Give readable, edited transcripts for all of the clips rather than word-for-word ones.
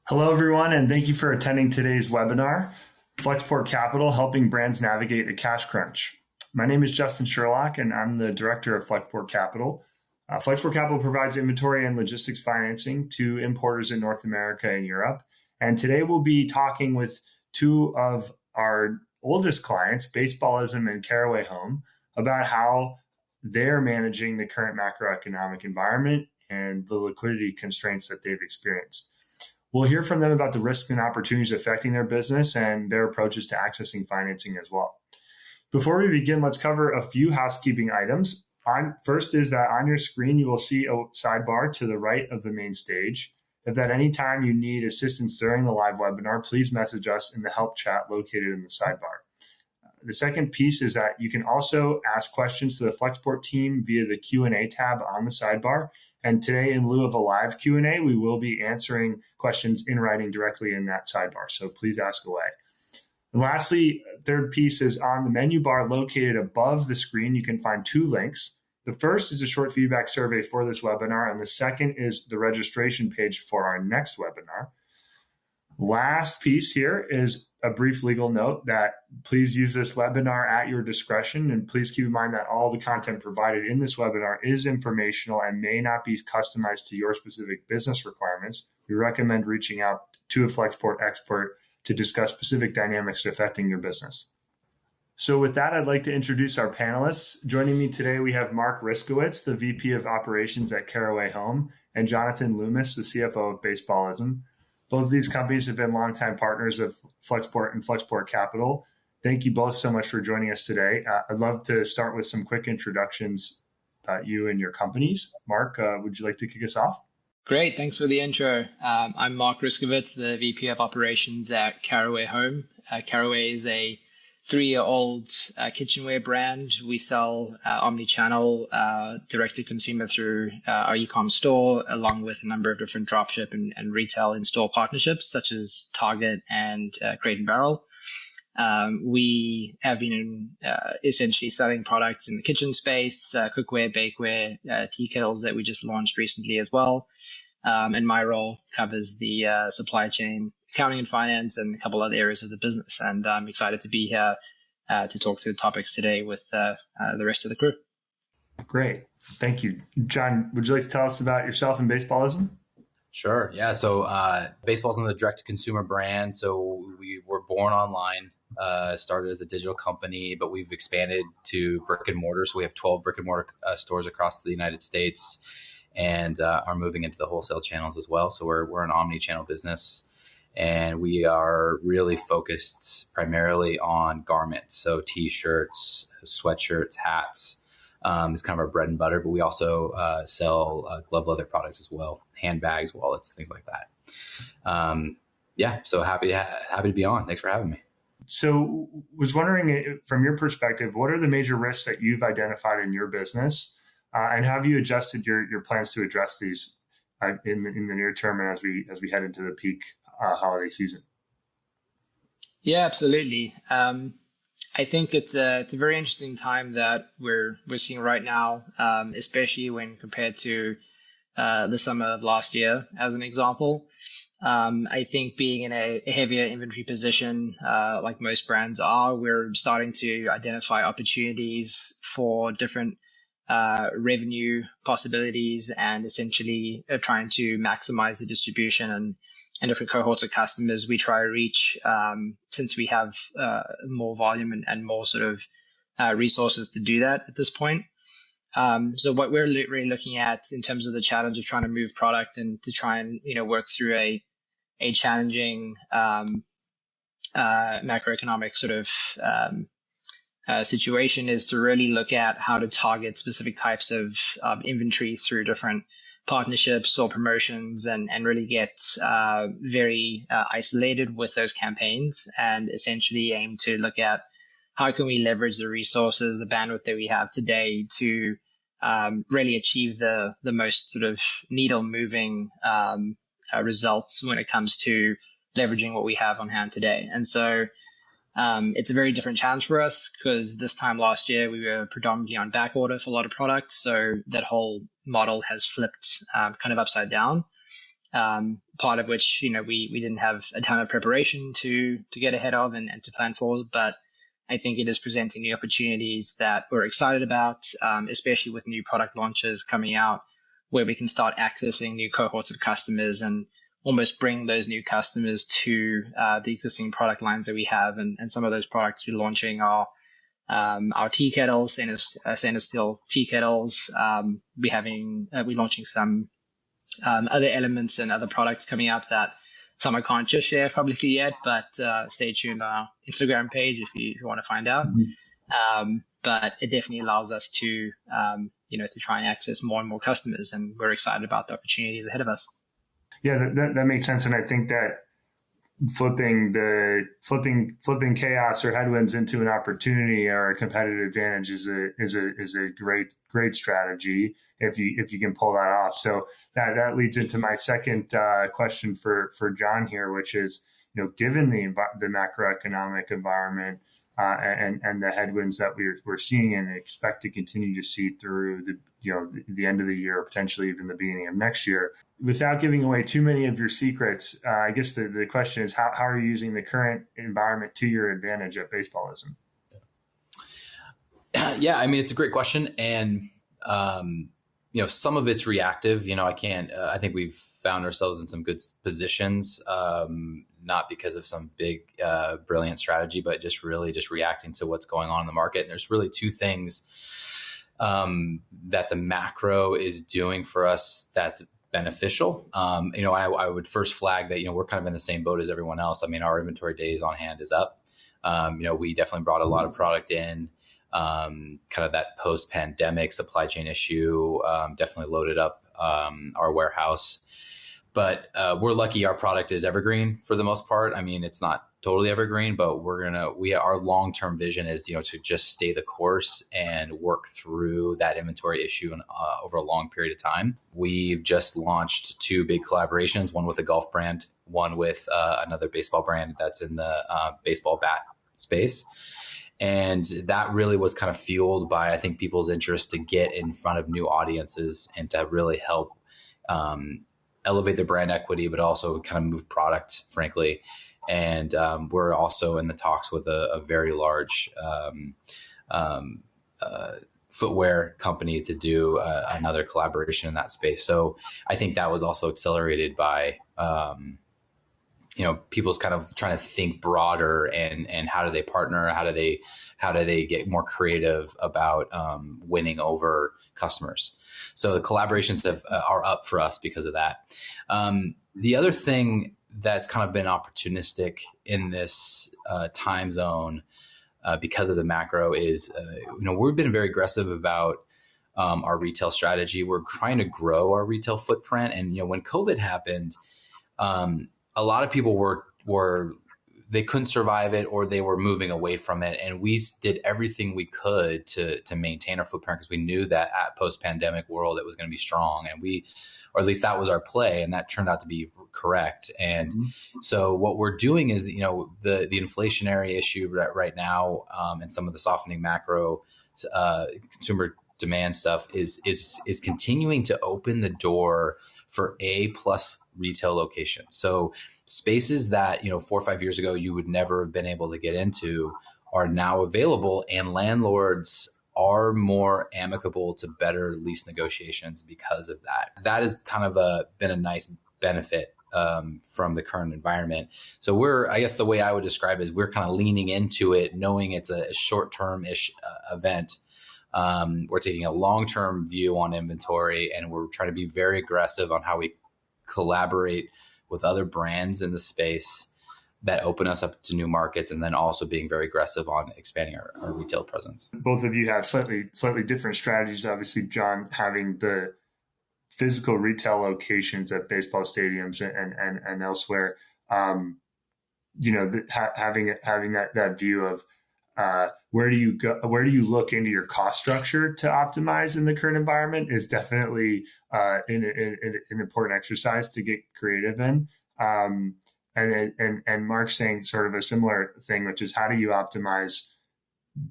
Hello, everyone, and thank you for attending today's webinar, Flexport Capital, helping brands navigate a cash crunch. My name is Justin Sherlock, and I'm the director of Flexport Capital. Flexport Capital provides inventory and logistics financing to importers in North America and Europe. And today we'll be talking with two of our oldest clients, Baseballism and Caraway Home, about how they're managing the current macroeconomic environment and the liquidity constraints that they've experienced. We'll hear from them about the risks and opportunities affecting their business and their approaches to accessing financing as well. Before we begin, let's cover a few housekeeping items. First is that on your screen, you will see a sidebar to the right of the main stage. If at any time you need assistance during the live webinar, please message us in the help chat located in the sidebar. The second piece is that you can also ask questions to the Flexport team via the Q&A tab on the sidebar. And today, in lieu of a live Q&A, we will be answering questions in writing directly in that sidebar. So please ask away. And lastly, third piece is on the menu bar located above the screen. You can find two links. The first is a short feedback survey for this webinar, and the second is the registration page for our next webinar. Last piece here is a brief legal note that please use this webinar at your discretion, and please keep in mind that all the content provided in this webinar is informational and may not be customized to your specific business requirements. We recommend reaching out to a Flexport expert to discuss specific dynamics affecting your business. So with that, I'd like to introduce our panelists. Joining me today, we have Mark Riskowitz, the VP of Operations at Caraway Home, and Jonathan Loomis, the CFO of Baseballism. Both of these companies have been longtime partners of Flexport and Flexport Capital. Thank you both so much for joining us today. I'd love to start with some quick introductions about you and your companies. Mark, would you like to kick us off? Great. Thanks for the intro. I'm Mark Riskowitz, the VP of Operations at Caraway Home. Caraway is a 3-year-old kitchenware brand. We sell omni-channel direct-to-consumer through our e-com store, along with a number of different dropship and retail in-store partnerships, such as Target and Crate and Barrel. We have been essentially selling products in the kitchen space, cookware, bakeware, tea kettles that we just launched recently as well. And my role covers the supply chain, accounting and finance, and a couple other areas of the business. And I'm excited to be here to talk through the topics today with the rest of the crew. Great. Thank you. John, would you like to tell us about yourself and Baseballism? Sure. Yeah. So Baseballism is a direct-to-consumer brand. So we were born online, started as a digital company, but we've expanded to brick and mortar. So we have 12 brick and mortar stores across the United States and are moving into the wholesale channels as well. So we're an omni-channel business. And we are really focused primarily on garments. So t-shirts, sweatshirts, hats is kind of our bread and butter. But we also sell glove leather products as well, handbags, wallets, things like that. So happy to be on. Thanks for having me. So was wondering, from your perspective, what are the major risks that you've identified in your business? And have you adjusted your plans to address these in the near term and as we head into the peak holiday season? Yeah, absolutely. I think it's a very interesting time that we're seeing right now, especially when compared to the summer of last year, as an example. I think being in a heavier inventory position, like most brands are, we're starting to identify opportunities for different revenue possibilities and essentially trying to maximize the distribution and different cohorts of customers we try to reach, since we have more volume and more sort of resources to do that at this point. So what we're really looking at in terms of the challenge of trying to move product and to try and work through a challenging macroeconomic sort of situation is to really look at how to target specific types of inventory through different partnerships or promotions and really get very isolated with those campaigns and essentially aim to look at how can we leverage the resources, the bandwidth that we have today to really achieve the most sort of needle moving results when it comes to leveraging what we have on hand today. And so it's a very different challenge for us because this time last year we were predominantly on back order for a lot of products. So that whole model has flipped kind of upside down. part of which, we didn't have a ton of preparation to get ahead of and to plan for, but I think it is presenting new opportunities that we're excited about, especially with new product launches coming out where we can start accessing new cohorts of customers and almost bring those new customers to the existing product lines that we have. And some of those products we're launching are our tea kettles, stainless steel tea kettles. We're launching some other elements and other products coming out that some I can't just share publicly yet, but stay tuned on our Instagram page if you want to find out. But it definitely allows us to to try and access more and more customers, and we're excited about the opportunities ahead of us. Yeah, that makes sense, and I think that flipping chaos or headwinds into an opportunity or a competitive advantage is a great strategy if you can pull that off. So that leads into my second question for John here, which is, given the macroeconomic environment and the headwinds that we're seeing and expect to continue to see through the end of the year, potentially even the beginning of next year, without giving away too many of your secrets, I guess the question is, how are you using the current environment to your advantage at Baseballism? Yeah, I mean, it's a great question. And, some of it's reactive. I think we've found ourselves in some good positions, not because of some big, brilliant strategy, but just reacting to what's going on in the market. And there's really two things that the macro is doing for us that's beneficial. I would first flag that, we're kind of in the same boat as everyone else. I mean, our inventory days on hand is up. We definitely brought a lot of product in, kind of that post-pandemic supply chain issue, definitely loaded up our warehouse. But we're lucky our product is evergreen for the most part. I mean, it's not totally evergreen, but our long-term vision is, to just stay the course and work through that inventory issue over a long period of time. We've just launched 2 big collaborations, one with a golf brand, one with another baseball brand that's in the baseball bat space. And that really was kind of fueled by, I think, people's interest to get in front of new audiences and to really help elevate their brand equity, but also kind of move product, frankly. And we're also in the talks with a very large footwear company to do another collaboration in that space. So I think that was also accelerated by people's kind of trying to think broader and how do they partner? How do they get more creative about winning over customers? So the collaborations are up for us because of that. The other thing that's kind of been opportunistic in this time zone because of the macro is, we've been very aggressive about our retail strategy. We're trying to grow our retail footprint. And, when COVID happened, a lot of people they couldn't survive it or they were moving away from it. And we did everything we could to maintain our footprint because we knew that at post-pandemic world, it was going to be strong. And or at least that was our play. And that turned out to be correct. And so what we're doing is, the inflationary issue right now and some of the softening macro consumer demand stuff is continuing to open the door for A+ retail locations. So spaces that, 4 or 5 years ago, you would never have been able to get into are now available, and landlords are more amicable to better lease negotiations because of that. That has kind of been a nice benefit from the current environment. So I guess the way I would describe it is we're kind of leaning into it, knowing it's a short-term-ish event. We're taking a long-term view on inventory, and we're trying to be very aggressive on how we collaborate with other brands in the space that open us up to new markets, and then also being very aggressive on expanding our retail presence. Both of you have slightly different strategies. Obviously, John having the physical retail locations at baseball stadiums and elsewhere, having that view of where do you look into your cost structure to optimize in the current environment is definitely an important exercise to get creative in. And Mark's saying sort of a similar thing, which is how do you optimize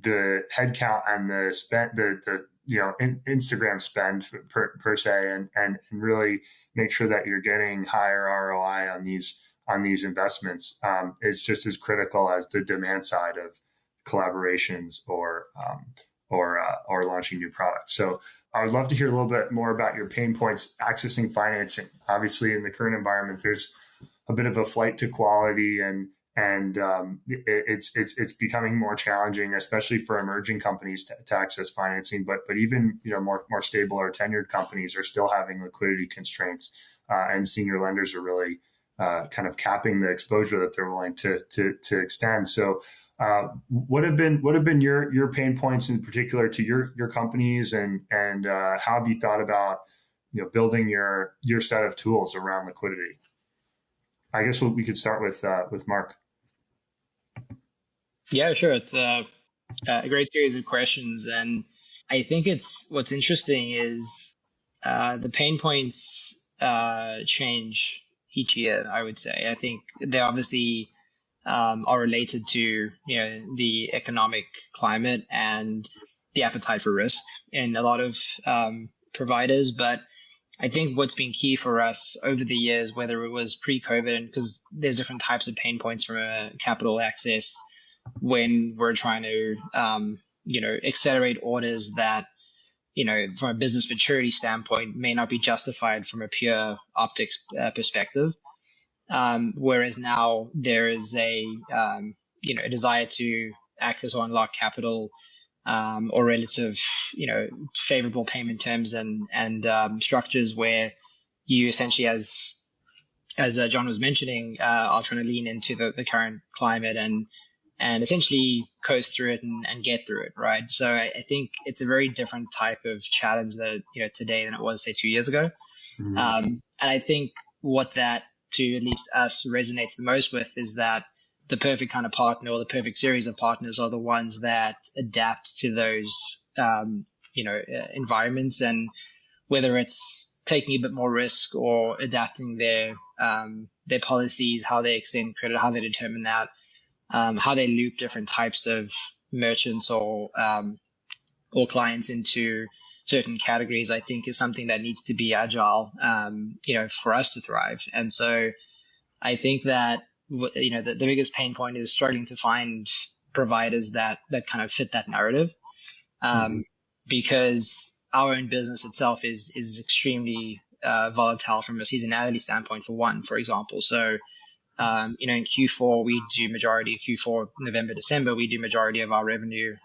the headcount and the Instagram spend per se, and really make sure that you're getting higher ROI on these investments is just as critical as the demand side of collaborations or launching new products. So I would love to hear a little bit more about your pain points accessing financing. Obviously, in the current environment, there's a bit of a flight to quality, and it's becoming more challenging, especially for emerging companies to access financing. But even more stable or tenured companies are still having liquidity constraints, and senior lenders are really kind of capping the exposure that they're willing to extend. So, what have been your pain points in particular to your companies, and how have you thought about building your set of tools around liquidity? I guess we could start with Mark. Yeah, sure. It's a great series of questions, and I think what's interesting is the pain points change each year. I would say I think they obviously are related to the economic climate and the appetite for risk in a lot of providers, but I think what's been key for us over the years, whether it was pre-COVID, and because there's different types of pain points from a capital access when we're trying to, accelerate orders that, from a business maturity standpoint may not be justified from a pure optics perspective. Whereas now there is a desire to access or unlock capital, or relative, favorable payment terms and structures where you essentially, as John was mentioning, are trying to lean into the current climate and essentially coast through it and get through it, right? So I think it's a very different type of challenge that today than it was, say, 2 years ago. Mm-hmm. And I think what that, to at least us, resonates the most with is that the perfect kind of partner or the perfect series of partners are the ones that adapt to those, environments, and whether it's taking a bit more risk or adapting their policies, how they extend credit, how they determine that, how they loop different types of merchants or clients into certain categories, I think is something that needs to be agile, for us to thrive. And so I think that the biggest pain point is struggling to find providers that kind of fit that narrative, because our own business itself is extremely volatile from a seasonality standpoint, for example. So, in Q4, we do majority of Q4, November, December, we do majority of our revenue,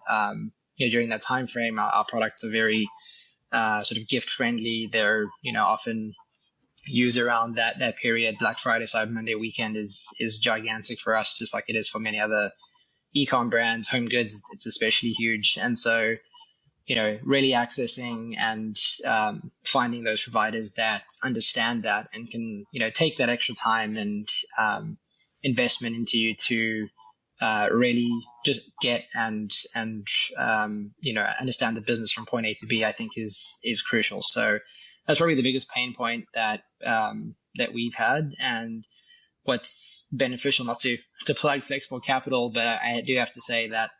during that time frame. Our products are very sort of gift friendly. They're, often used around that period. Black Friday, Cyber Monday weekend is gigantic for us, just like it is for many other e-com brands. Home goods, it's especially huge. And so, really accessing and finding those providers that understand that and can, take that extra time and investment into you to really just get and understand the business from point A to B, I think is crucial. So that's probably the biggest pain point that we've had. And what's beneficial, not to plug Flexport Capital, but I do have to say that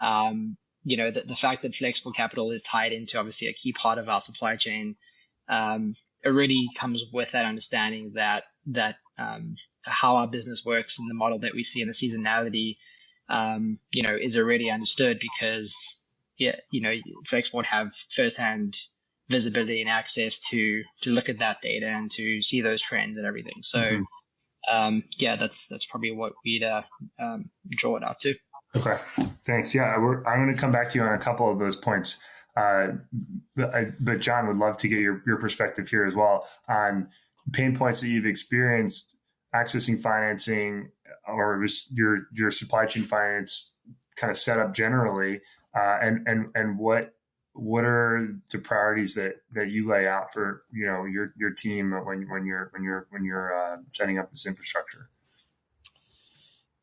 the fact that Flexport Capital is tied into obviously a key part of our supply chain, it really comes with that understanding that how our business works and the model that we see in the seasonality, is already understood because, Flexport have firsthand visibility and access to look at that data and to see those trends and everything. So, that's probably what we'd draw it out to. Okay, thanks. Yeah, I'm going to come back to you on a couple of those points. But John, would love to get your perspective here as well on pain points that you've experienced accessing financing, or your supply chain finance kind of setup generally, and what are the priorities that you lay out for your team when you're setting up this infrastructure?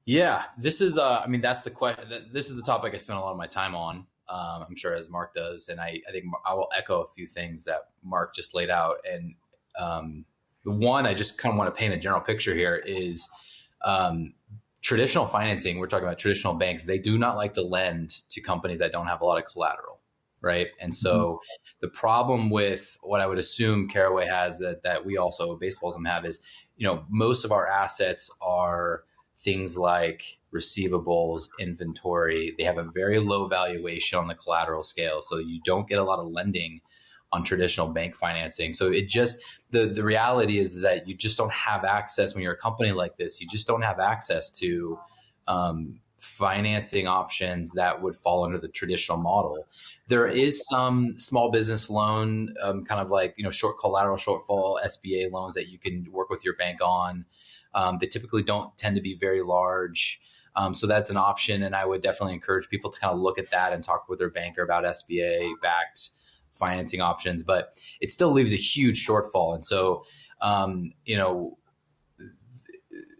Yeah, this is that's the question. This is the topic I spend a lot of my time on. I'm sure as Mark does, and I think I will echo a few things that Mark just laid out. And the one I just kind of want to paint a general picture here is traditional financing. We're talking about traditional banks. They do not like to lend to companies that don't have a lot of collateral. right? And so the problem with what I would assume Caraway has that we also Baseballism have is, most of our assets are things like receivables, inventory. They have a very low valuation on the collateral scale, so you don't get a lot of lending on traditional bank financing. So it just, the reality is that you just don't have access when you're a company like this. You just don't have access to financing options that would fall under the traditional model. There is some small business loan, kind of like, short collateral shortfall SBA loans that you can work with your bank on. They typically don't tend to be very large. So that's an option. And I would definitely encourage people to kind of look at that and talk with their banker about SBA backed financing options, but it still leaves a huge shortfall. And so,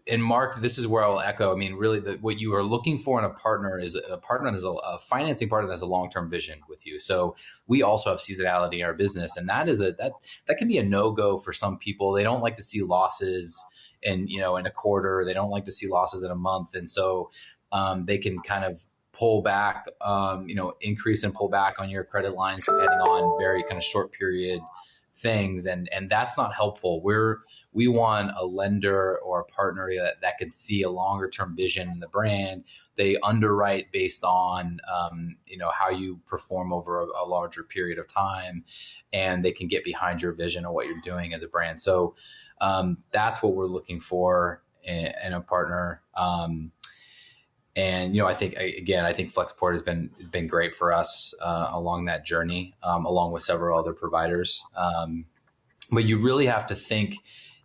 and Mark, this is where I'll echo. I mean, really, what you are looking for in a partner is a financing partner that has a long-term vision with you. So we also have seasonality in our business, and that can be a no-go for some people. They don't like to see losses in a quarter. They don't like to see losses in a month, and so they can kind of pull back, increase and pull back on your credit lines depending on very kind of short period things. And that's not helpful. We want a lender or a partner that can see a longer term vision in the brand. They underwrite based on, how you perform over a larger period of time, and they can get behind your vision of what you're doing as a brand. So that's what we're looking for in a partner. And, I think Flexport has been great for us along that journey, along with several other providers. But you really have to think,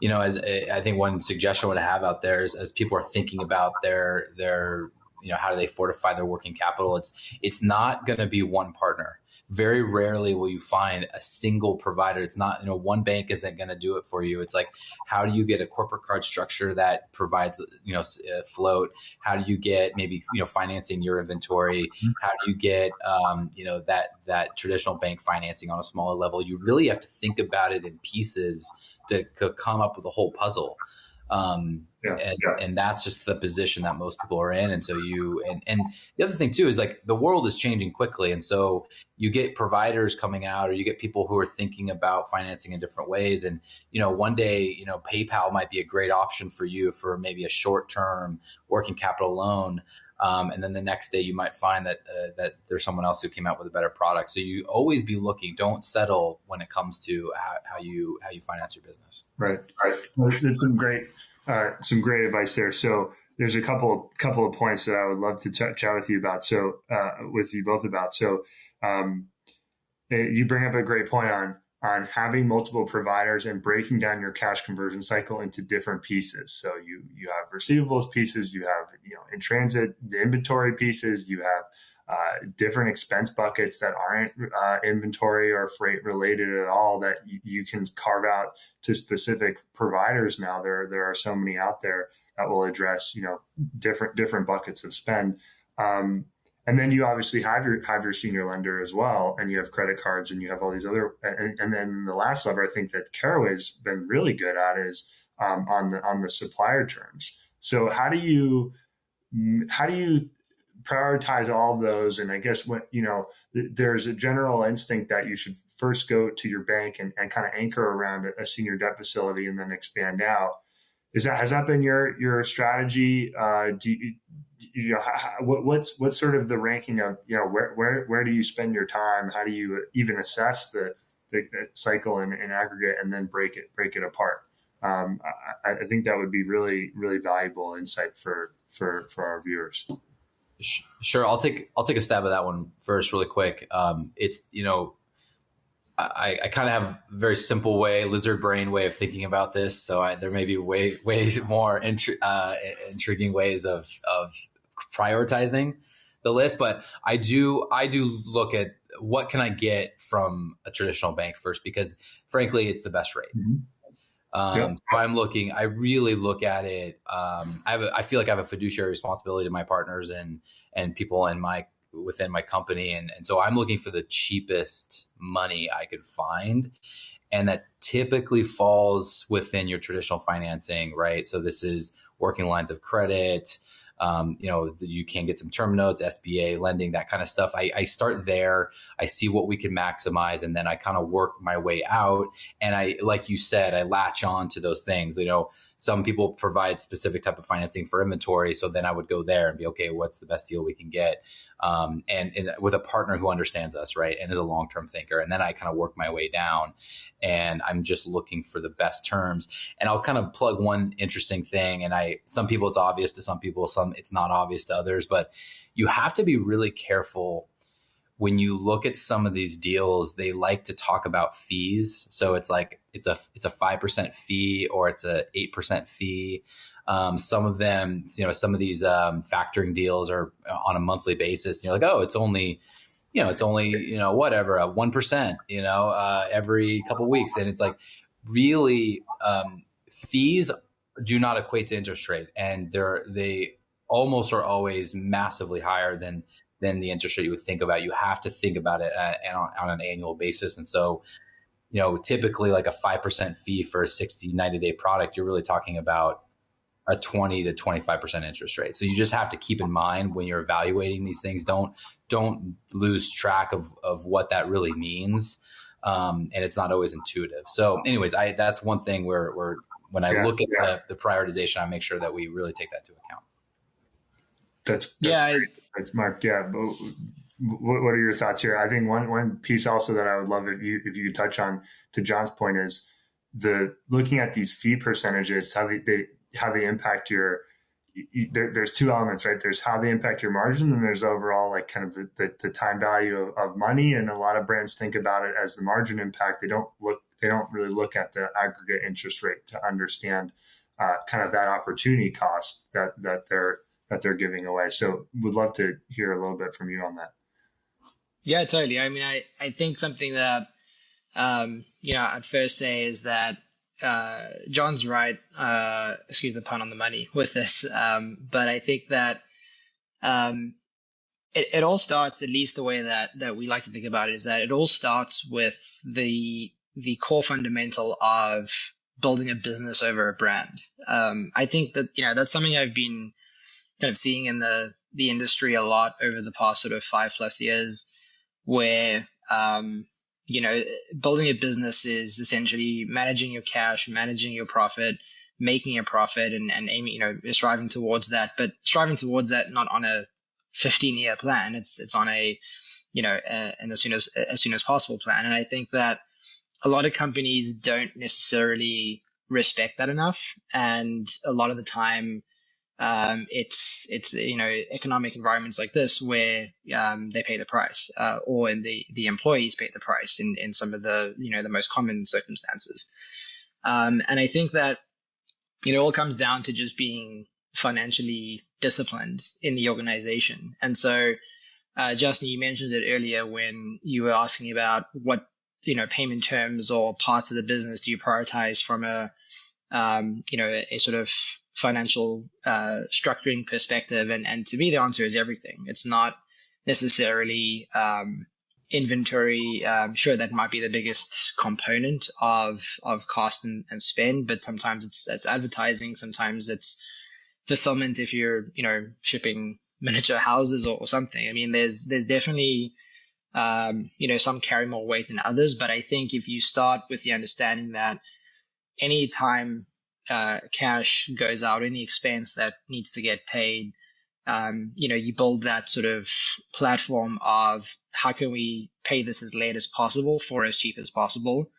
I think one suggestion I would have out there is, as people are thinking about their how do they fortify their working capital, it's not going to be one partner. Very rarely will you find a single provider. It's not, one bank isn't going to do it for you. It's like, how do you get a corporate card structure that provides, float? How do you get maybe, financing your inventory? How do you get, that traditional bank financing on a smaller level? You really have to think about it in pieces to come up with a whole puzzle. And that's just the position that most people are in. And so and the other thing too is, like, the world is changing quickly. And so you get providers coming out, or you get people who are thinking about financing in different ways. And, one day, PayPal might be a great option for you for maybe a short-term working capital loan. And then the next day you might find that there's someone else who came out with a better product. So you always be looking. Don't settle when it comes to how you finance your business. Right. It's some great advice there. So there's a couple of points that I would love to chat with you about. So with you both about. So you bring up a great point on having multiple providers and breaking down your cash conversion cycle into different pieces. So you have receivables pieces, you have in transit, the inventory pieces, you have different expense buckets that aren't inventory or freight related at all that you can carve out to specific providers. Now there are so many out there that will address different buckets of spend. And then you obviously have your senior lender as well, and you have credit cards, and you have all these other. And then the last lever I think that Caraway's been really good at is on the supplier terms. So how do you prioritize all of those? And I guess there's a general instinct that you should first go to your bank and kind of anchor around a senior debt facility and then expand out. Has that been your strategy? What's sort of the ranking of where do you spend your time? How do you even assess the cycle in aggregate and then break it apart? I think that would be really, really valuable insight for our viewers. Sure, I'll take a stab at that one first, really quick. It's I kind of have a very simple lizard brain way of thinking about this. So there may be ways more intriguing ways of prioritizing the list, but I do look at what can I get from a traditional bank first, because frankly, it's the best rate. So I really look at it. I feel like I have a fiduciary responsibility to my partners and people within my company. And so I'm looking for the cheapest money I could find. And that typically falls within your traditional financing, right? So this is working lines of credit, You can get some term notes, SBA lending, that kind of stuff. I start there. I see what we can maximize, and then I kind of work my way out. And like you said, I latch on to those things. Some people provide specific type of financing for inventory. So then I would go there and be, okay, what's the best deal we can get? And with a partner who understands us, right, and is a long-term thinker. And then I kind of work my way down, and I'm just looking for the best terms. And I'll kind of plug one interesting thing. And some people it's obvious to some people, some it's not obvious to others, but you have to be really careful when you look at some of these deals. They like to talk about fees. So it's like it's a 5% fee or it's a 8% fee. Some of them, some of these factoring deals are on a monthly basis. And you're like, oh, it's only whatever, a 1%, every couple of weeks. And it's like, really, fees do not equate to interest rate, and they almost are always massively higher than the interest rate you would think about. You have to think about it on an annual basis. And so, typically like a 5% fee for a 60, 90-day product, you're really talking about a 20 to 25% interest rate. So you just have to keep in mind when you're evaluating these things, don't lose track of what that really means. And it's not always intuitive. So anyways, that's one thing where when I look at the prioritization, I make sure that we really take that into account. That's Thanks, Mark. Yeah. What are your thoughts here? I think one piece also that I would love if you could touch on, to John's point, is looking at these fee percentages, how they impact there's two elements, right? There's how they impact your margin, and there's overall like kind of the time value of money. And a lot of brands think about it as the margin impact. They don't really look at the aggregate interest rate to understand kind of that opportunity cost that they're giving away. So would love to hear a little bit from you on that. Yeah, totally. I mean, I think something that, I'd first say is that John's right, excuse the pun on the money with this. But I think that it all starts, at least the way that we like to think about it, is that it all starts with the core fundamental of building a business over a brand. I think that, that's something I've been kind of seeing in the industry a lot over the past sort of 5+ years, where, building a business is essentially managing your cash, managing your profit, making a profit, and aiming, striving towards that, but striving towards that not on a 15-year plan. It's on an as soon as possible plan. And I think that a lot of companies don't necessarily respect that enough. And a lot of the time, it's economic environments like this where they pay the price, or the employees pay the price in some of the the most common circumstances. And I think that it all comes down to just being financially disciplined in the organization. And so, Justin, you mentioned it earlier when you were asking about what payment terms or parts of the business do you prioritize from a sort of financial structuring perspective, and to me the answer is everything. It's not necessarily inventory. Sure, that might be the biggest component of cost and spend, but sometimes it's advertising, sometimes it's fulfillment if you're shipping miniature houses or something. I mean, there's definitely some carry more weight than others, but I think if you start with the understanding that any time cash goes out, any expense that needs to get paid, you build that sort of platform of how can we pay this as late as possible for as cheap as possible,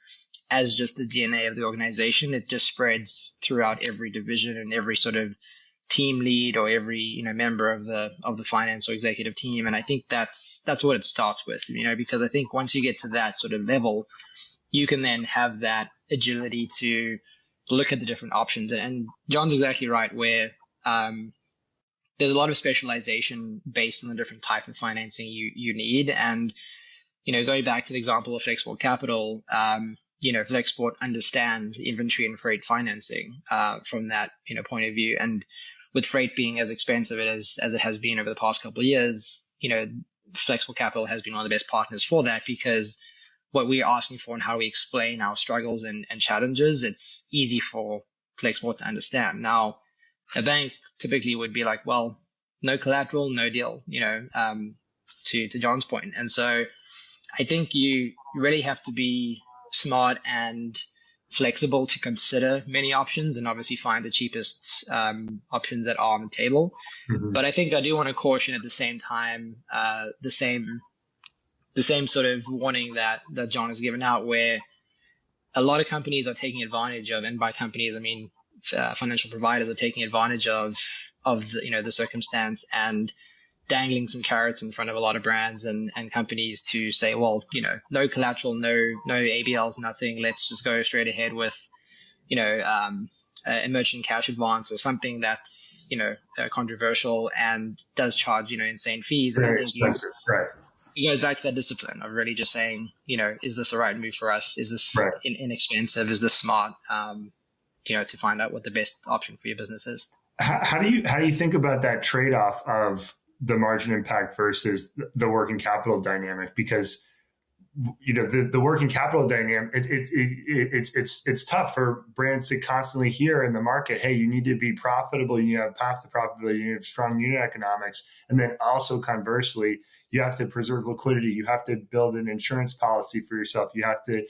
as just the DNA of the organization. It just spreads throughout every division and every sort of team lead or every member of the finance or executive team. And I think that's what it starts with, because I think once you get to that sort of level, you can then have that agility to look at the different options. And John's exactly right, where there's a lot of specialization based on the different type of financing you need. And going back to the example of Flexport Capital, Flexport understand inventory and freight financing from that point of view. And with freight being as expensive as it has been over the past couple of years, Flexport Capital has been one of the best partners for that, because what we're asking for and how we explain our struggles and challenges, it's easy for Flexport to understand. Now, a bank typically would be like, well, no collateral, no deal, to John's point. And so I think you really have to be smart and flexible to consider many options and obviously find the cheapest options that are on the table. Mm-hmm. But I think I do want to caution at the same time the same sort of warning that John has given out, where a lot of companies are taking advantage of, and by companies I mean financial providers are taking advantage of the circumstance and dangling some carrots in front of a lot of brands and companies to say, well, no collateral, no ABLs, nothing. Let's just go straight ahead with, a merchant cash advance or something that's, controversial and does charge, insane fees. And Very I think expensive, right? it goes back to that discipline of really just saying, is this the right move for us? Is this Right. inexpensive? Is this smart? To find out what the best option for your business is. How do you think about that trade-off of the margin impact versus the working capital dynamic? Because the working capital dynamic, it's tough for brands to constantly hear in the market, hey, you need to be profitable, you have a path to profitability, you have strong unit economics, and then also conversely, you have to preserve liquidity, you have to build an insurance policy for yourself, you have to,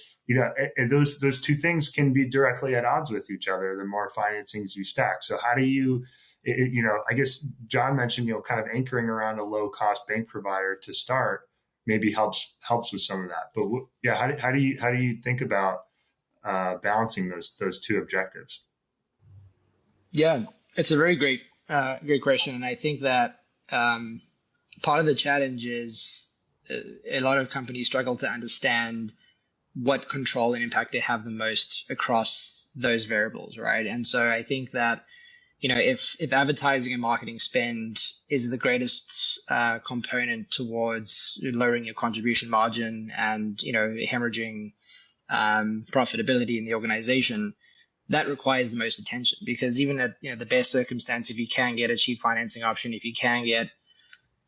and those two things can be directly at odds with each other the more financings you stack. So how do you, I guess John mentioned, kind of anchoring around a low cost bank provider to start maybe helps with some of that. But yeah, how do you think about balancing those two objectives? Yeah, it's a very great question, and I think that part of the challenge is a lot of companies struggle to understand what control and impact they have the most across those variables, right? And so I think that if advertising and marketing spend is the greatest component towards lowering your contribution margin and hemorrhaging profitability in the organization, that requires the most attention, because even at the best circumstance, if you can get a cheap financing option, if you can get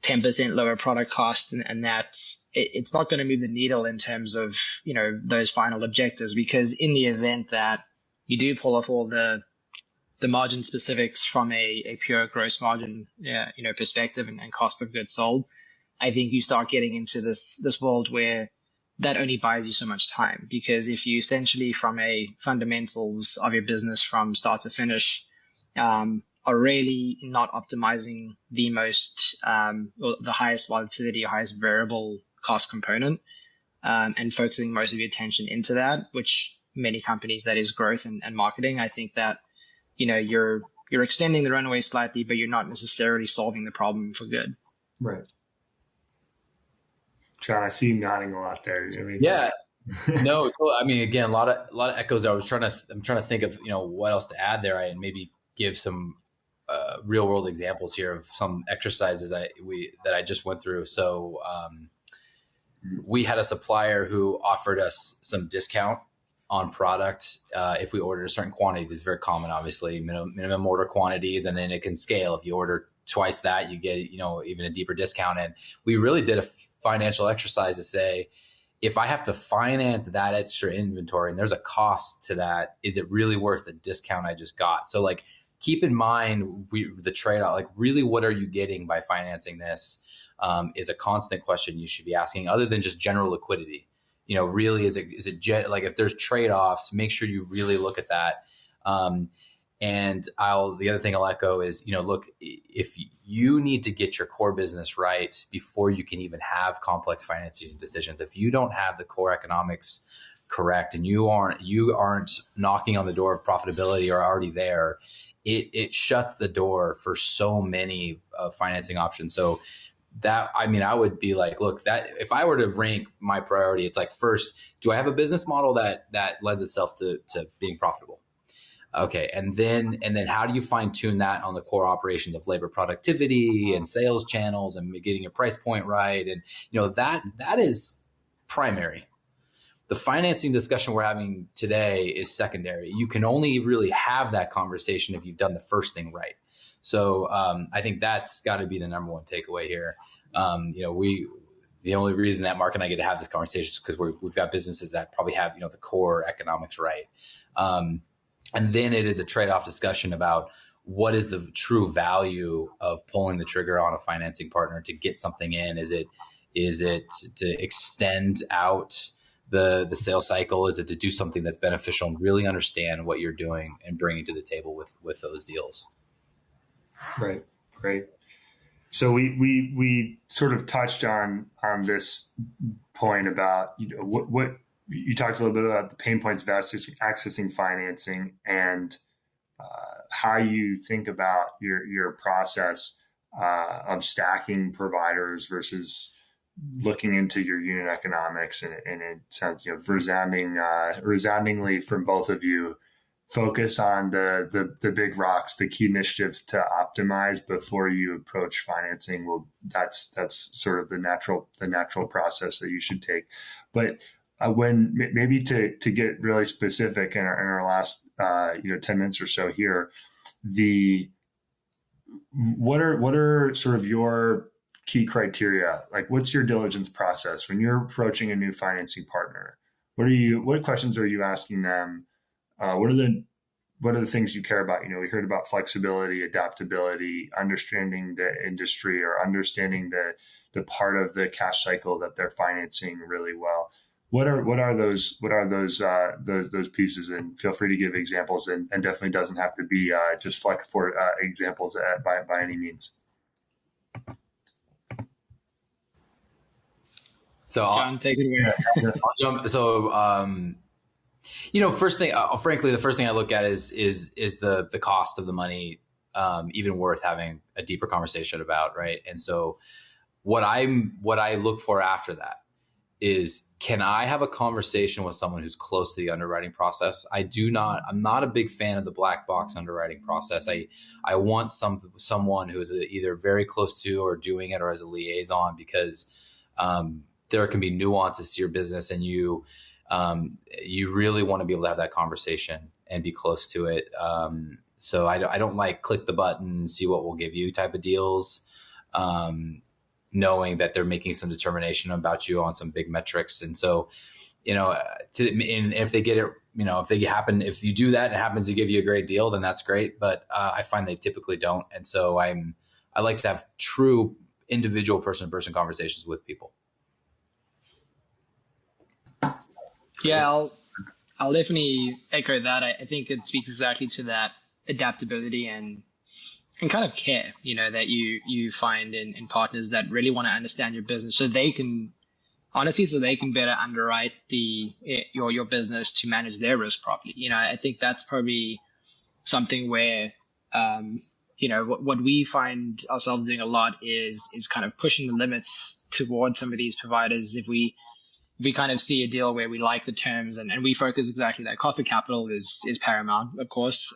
10% lower product costs, and that it's not going to move the needle in terms of those final objectives, because in the event that you do pull off all the margin specifics from a pure gross margin perspective and cost of goods sold, I think you start getting into this world where that only buys you so much time, because if you essentially from a fundamentals of your business from start to finish are really not optimizing the most or the highest volatility or highest variable cost component and focusing most of your attention into that, which many companies, that is growth and marketing, I think that you're extending the runway slightly, but you're not necessarily solving the problem for good. Right. John, I see you nodding a lot there. Yeah. No, I mean, again, a lot of echoes. I'm trying to think of what else to add there, and maybe give some real world examples here of some exercises that I just went through. So we had a supplier who offered us some discount on product if we ordered a certain quantity. This is very common, obviously, minimum order quantities, and then it can scale. If you order twice that, you get even a deeper discount. And we really did a financial exercise to say, if I have to finance that extra inventory and there's a cost to that, is it really worth the discount I just got? So keep in mind the trade-off, really what are you getting by financing this is a constant question you should be asking, other than just general liquidity. Really, is it if there's trade-offs, make sure you really look at that. And the other thing I'll echo is, look, if you need to get your core business right before you can even have complex financing decisions, if you don't have the core economics correct and you aren't knocking on the door of profitability or already there, it shuts the door for so many financing options. So I would be look, that if I were to rank my priority, it's first, do I have a business model that lends itself to being profitable? Okay. And then how do you fine tune that on the core operations of labor productivity and sales channels and getting your price point right? And, that is primary. The financing discussion we're having today is secondary. You can only really have that conversation if you've done the first thing right. So I think that's got to be the number one takeaway here. The only reason that Mark and I get to have this conversation is because we've got businesses that probably have the core economics right. And then it is a trade-off discussion about what is the true value of pulling the trigger on a financing partner to get something in? Is it to extend out the sales cycle? Is it to do something that's beneficial and really understand what you're doing and bringing to the table with those deals? Right. Great. So we sort of touched on this point about, what you talked a little bit about the pain points of accessing financing and how you think about your process of stacking providers versus looking into your unit economics, and it sounds, resoundingly from both of you, focus on the big rocks, the key initiatives to optimize before you approach financing. Well, that's sort of the natural process that you should take. But when maybe to get really specific in our last 10 minutes or so here, what are sort of your key criteria? Like, what's your diligence process when you're approaching a new financing partner? What questions are you asking them? What are the things you care about? We heard about flexibility, adaptability, understanding the industry, or understanding the part of the cash cycle that they're financing really well. What are those pieces? And feel free to give examples, and definitely doesn't have to be just Flexport examples by any means. So John, take it away. I'll jump. So, first thing, frankly, the first thing I look at is the cost of the money even worth having a deeper conversation about, right? And so, what I look for after that is, can I have a conversation with someone who's close to the underwriting process? I'm not a big fan of the black box underwriting process. I want someone who is either very close to or doing it, or as a liaison, because there can be nuances to your business, and you really want to be able to have that conversation and be close to it. So I don't like click the button, see what we'll give you type of deals, knowing that they're making some determination about you on some big metrics. And so, if they get it, if you do that and it happens to give you a great deal, then that's great. But I find they typically don't. And so I like to have true individual person-to-person conversations with people. Yeah, I'll definitely echo that. I think it speaks exactly to that adaptability and kind of care, that you find in partners that really want to understand your business, so they can better underwrite your business to manage their risk properly. I think that's probably something where what we find ourselves doing a lot is kind of pushing the limits towards some of these providers. If we kind of see a deal where we like the terms, and we focus exactly that. Cost of capital is paramount, of course.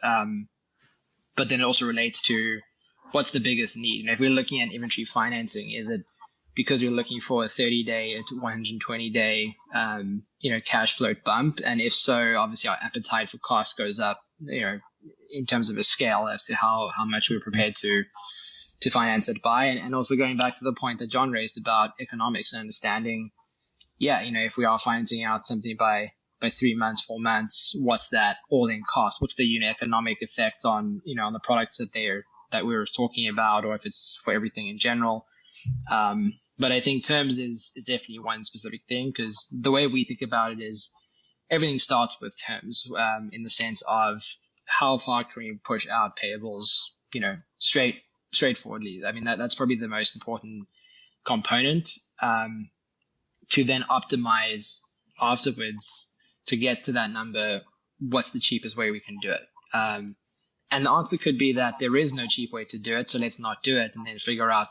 But then it also relates to what's the biggest need. And if we're looking at inventory financing, is it because you're looking for a 30-day to 120-day, cash flow bump? And if so, obviously our appetite for cost goes up, in terms of a scale as to how much we're prepared to finance it by. And also going back to the point that John raised about economics and understanding, if we are financing out something by 3 months, 4 months, what's that all-in cost? What's the unit economic effect on the products that we were talking about, or if it's for everything in general? But I think terms is definitely one specific thing, because the way we think about it is everything starts with terms, in the sense of how far can we push out payables, straightforwardly. I mean, that's probably the most important component, to then optimize afterwards to get to that number. What's the cheapest way we can do it? And the answer could be that there is no cheap way to do it, so let's not do it, and then figure out,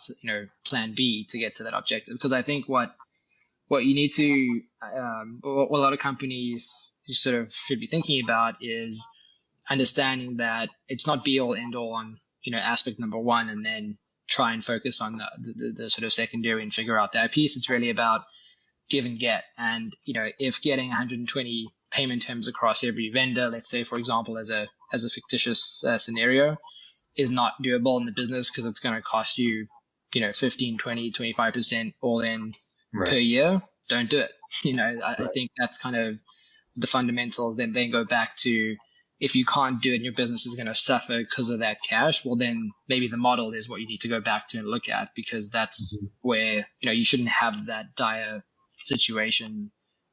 plan B to get to that objective. Because I think what you need to, what a lot of companies sort of should be thinking about is understanding that it's not be all end all on, aspect number one, and then try and focus on the sort of secondary and figure out that piece. It's really about give and get. And, if getting 120 payment terms across every vendor, let's say, for example, as a fictitious scenario, is not doable in the business, because it's going to cost you, 15, 20, 25% all in per year, don't do it. I think that's kind of the fundamentals. Then go back to if you can't do it and your business is going to suffer because of that cash, well, then maybe the model is what you need to go back to and look at, because that's where, you shouldn't have that dire situation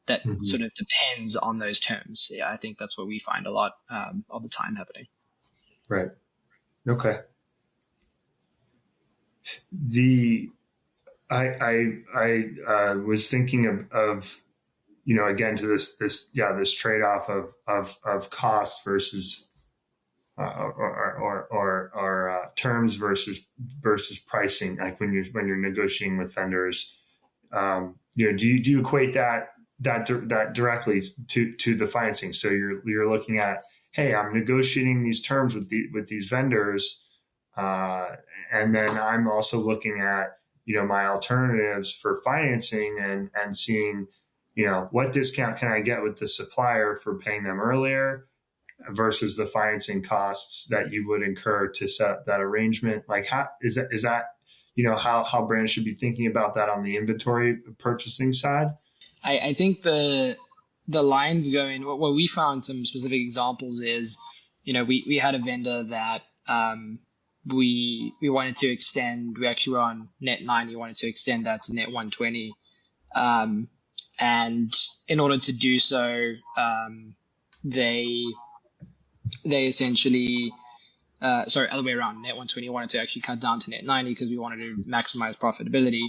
that sort of depends on those terms. Yeah, I think that's what we find a lot of the time happening. Right. Okay. I was thinking of again, to this trade-off of cost versus or terms versus pricing. Like when you're negotiating with vendors, do you equate that directly to the financing? So you're looking at, hey, I'm negotiating these terms with these vendors, and then I'm also looking at my alternatives for financing and seeing what discount can I get with the supplier for paying them earlier versus the financing costs that you would incur to set up that arrangement. Like, how is that how brands should be thinking about that on the inventory purchasing side? I think the lines going, what we found some specific examples is, we had a vendor that we wanted to extend. We actually were on net 90, wanted to extend that to net 120. And in order to do so, they essentially, other way around, net 120 wanted to actually cut down to net 90 because we wanted to maximize profitability.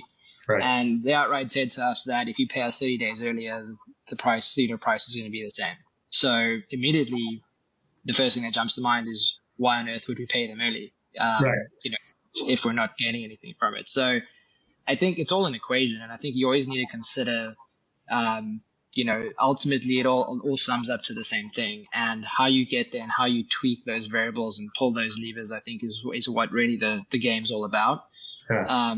Right. And they outright said to us that if you pay us 30 days earlier, the price is going to be the same. So immediately, the first thing that jumps to mind is, why on earth would we pay them early? Right. If we're not gaining anything from it. So I think it's all an equation, and I think you always need to consider, ultimately it all sums up to the same thing, and how you get there and how you tweak those variables and pull those levers, I think is what really the game's all about. Yeah.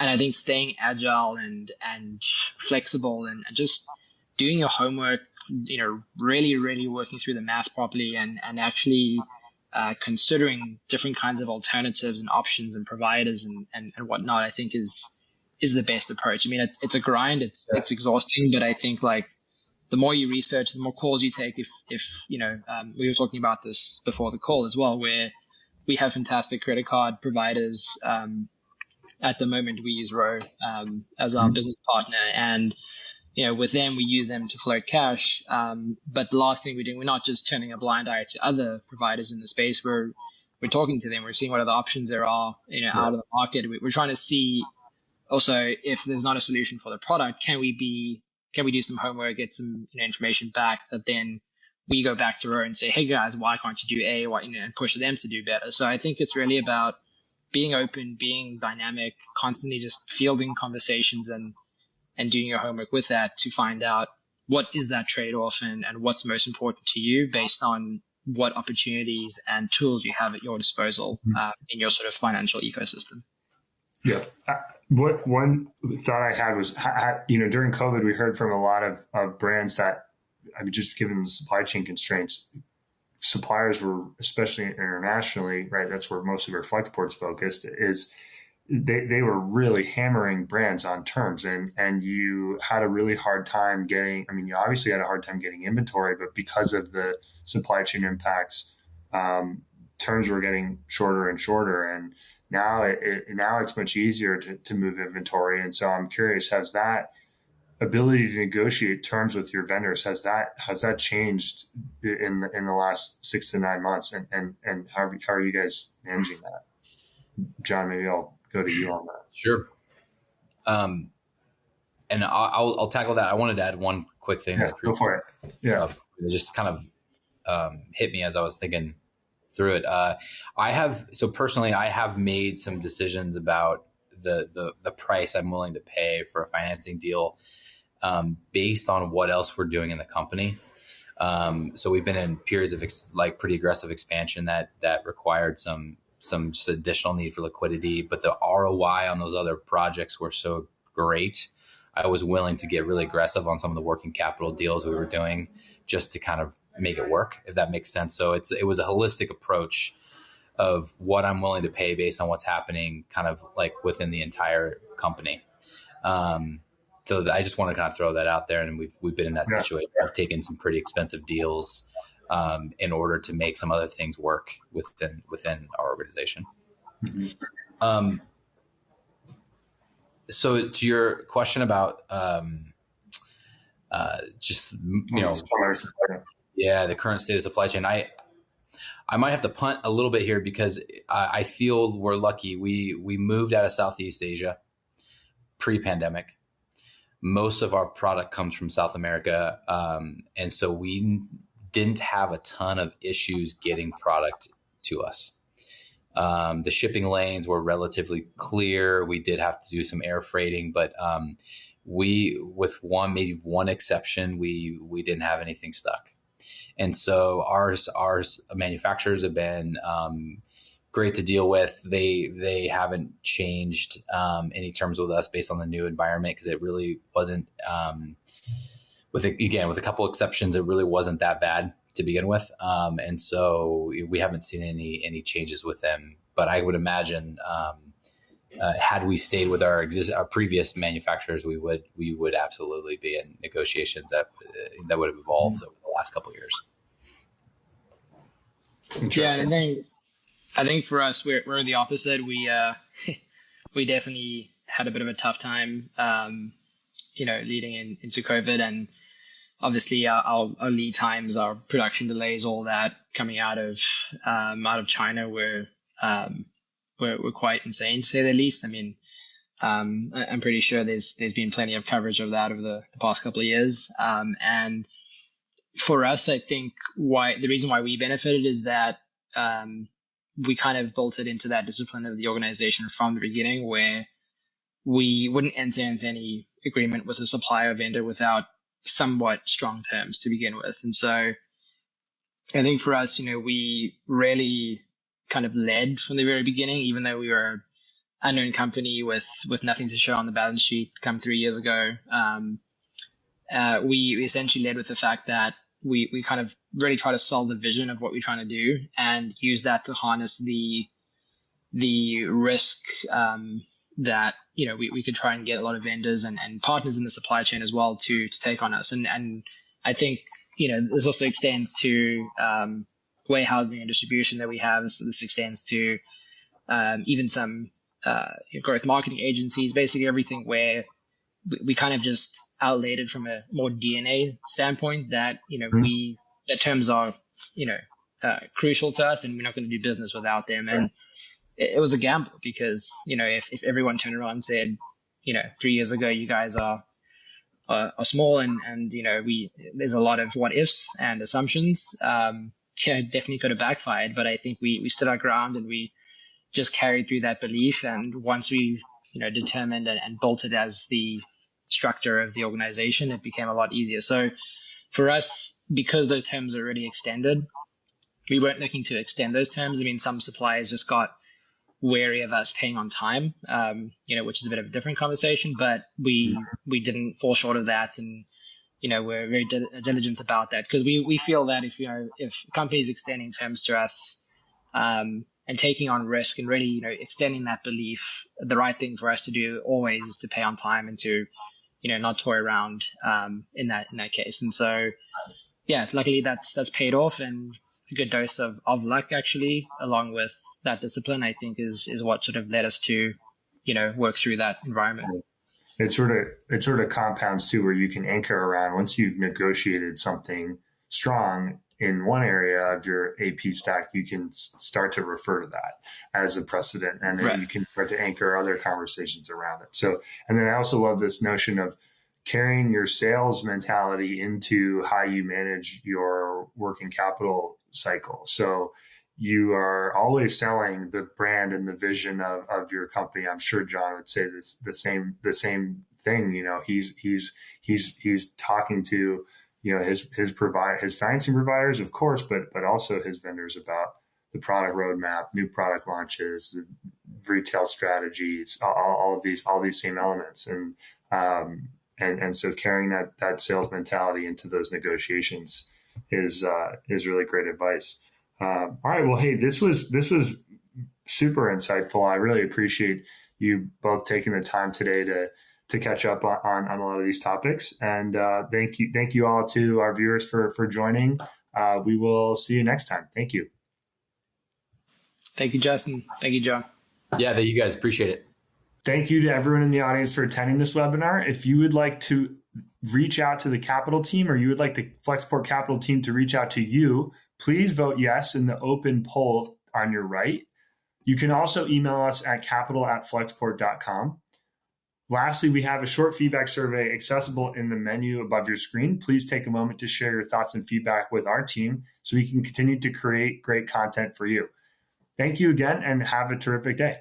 And I think staying agile and flexible and just doing your homework, really, really working through the math properly and actually considering different kinds of alternatives and options and providers and whatnot, I think is the best approach. I mean, it's a grind, it's exhausting, but I think like the more you research, the more calls you take. If we were talking about this before the call as well, where we have fantastic credit card providers. At the moment, we use Row as our business partner, and with them, we use them to float cash. But the last thing we're doing, we're not just turning a blind eye to other providers in the space. We're talking to them. We're seeing what other options there are, out of the market. We're trying to see also if there's not a solution for the product, can we do some homework, get some information back that then we go back to Row and say, hey guys, why can't you do A? Why, and push them to do better. So I think it's really about being open, being dynamic, constantly just fielding conversations and doing your homework with that to find out what is that trade-off and what's most important to you based on what opportunities and tools you have at your disposal in your sort of financial ecosystem. Yeah. What one thought I had was, during COVID, we heard from a lot of brands that, just given the supply chain constraints, suppliers were, especially internationally, right? That's where most of our Flexport's focused is. They were really hammering brands on terms, and you had a really hard time getting. I mean, you obviously had a hard time getting inventory, but because of the supply chain impacts, terms were getting shorter and shorter, and now it's much easier to move inventory. And so I'm curious, has that ability to negotiate terms with your vendors, has that changed in the last 6 to 9 months, and how are you guys managing that? John, maybe I'll go to you on that. Sure. And I'll tackle that. I wanted to add one quick thing. Yeah, go for it. Yeah. It just kind of hit me as I was thinking through it. Personally, I have made some decisions about the price I'm willing to pay for a financing deal based on what else we're doing in the company. So we've been in periods of pretty aggressive expansion that required some just additional need for liquidity, but the ROI on those other projects were so great. I was willing to get really aggressive on some of the working capital deals we were doing just to kind of make it work, if that makes sense. So it was a holistic approach of what I'm willing to pay based on what's happening kind of like within the entire company. So I just want to kind of throw that out there. And we've been in that situation. I've taken some pretty expensive deals in order to make some other things work within our organization. Mm-hmm. So to your question about just the current state of supply chain, I might have to punt a little bit here because I feel we're lucky. We moved out of Southeast Asia pre-pandemic. Most of our product comes from South America, and so we didn't have a ton of issues getting product to us. The shipping lanes were relatively clear. We did have to do some air freighting, but with maybe one exception, we didn't have anything stuck. And so our manufacturers have been great to deal with. They haven't changed any terms with us based on the new environment, because it really wasn't. With a couple exceptions, it really wasn't that bad to begin with, and so we haven't seen any changes with them. But I would imagine, had we stayed with our previous manufacturers, we would absolutely be in negotiations that would have evolved over the last couple of years. Yeah, and I think for us, we're the opposite. We we definitely had a bit of a tough time, leading into COVID, and obviously our lead times, our production delays, all that coming out of China were quite insane, to say the least. I mean, I'm pretty sure there's been plenty of coverage of that over the past couple of years, and for us, I think the reason why we benefited is that we kind of built it into that discipline of the organization from the beginning, where we wouldn't enter into any agreement with a supplier or vendor without somewhat strong terms to begin with. And so I think for us, we really kind of led from the very beginning, even though we were an unknown company with nothing to show on the balance sheet come 3 years ago. We essentially led with the fact that we kind of really try to sell the vision of what we're trying to do and use that to harness the risk that we could try and get a lot of vendors and partners in the supply chain as well to take on us. And I think this also extends to warehousing and distribution that we have. So this extends to even some growth marketing agencies, basically everything where we kind of just outlaid it from a more DNA standpoint that that terms are crucial to us, and we're not going to do business without them. And it was a gamble because if everyone turned around and said 3 years ago you guys are small and there's a lot of what ifs and assumptions, definitely could have backfired. But I think we stood our ground and we just carried through that belief. And once we determined and built it as the structure of the organization, it became a lot easier. So for us, because those terms are already extended, we weren't looking to extend those terms. I mean, some suppliers just got wary of us paying on time, which is a bit of a different conversation, but we didn't fall short of that. And, we're very diligent about that, because we feel that if a company is extending terms to us, and taking on risk and really, extending that belief, the right thing for us to do always is to pay on time and to, not toy around, in that case. And so, yeah, luckily that's paid off, and a good dose of luck actually, along with that discipline, I think is what sort of led us to, work through that environment. It sort of compounds too, where you can anchor around once you've negotiated something strong in one area of your AP stack, you can start to refer to that as a precedent, and then right. You can start to anchor other conversations around it. So, and then I also love this notion of carrying your sales mentality into how you manage your working capital cycle. So you are always selling the brand and the vision of your company. I'm sure John would say the same thing. He's talking to his financing providers, of course, but also his vendors about the product roadmap, new product launches, retail strategies, all of these same elements, and so carrying that sales mentality into those negotiations is really great advice. All right, well, hey, this was super insightful. I really appreciate you both taking the time today to catch up on a lot of these topics. And thank you all to our viewers for joining. We will see you next time. Thank you. Thank you, Justin. Thank you, Joe. Yeah, thank you guys. Appreciate it. Thank you to everyone in the audience for attending this webinar. If you would like to reach out to the Capital team, or you would like the Flexport Capital team to reach out to you, please vote yes in the open poll on your right. You can also email us at capital@flexport.com. Lastly, we have a short feedback survey accessible in the menu above your screen. Please take a moment to share your thoughts and feedback with our team so we can continue to create great content for you. Thank you again, and have a terrific day.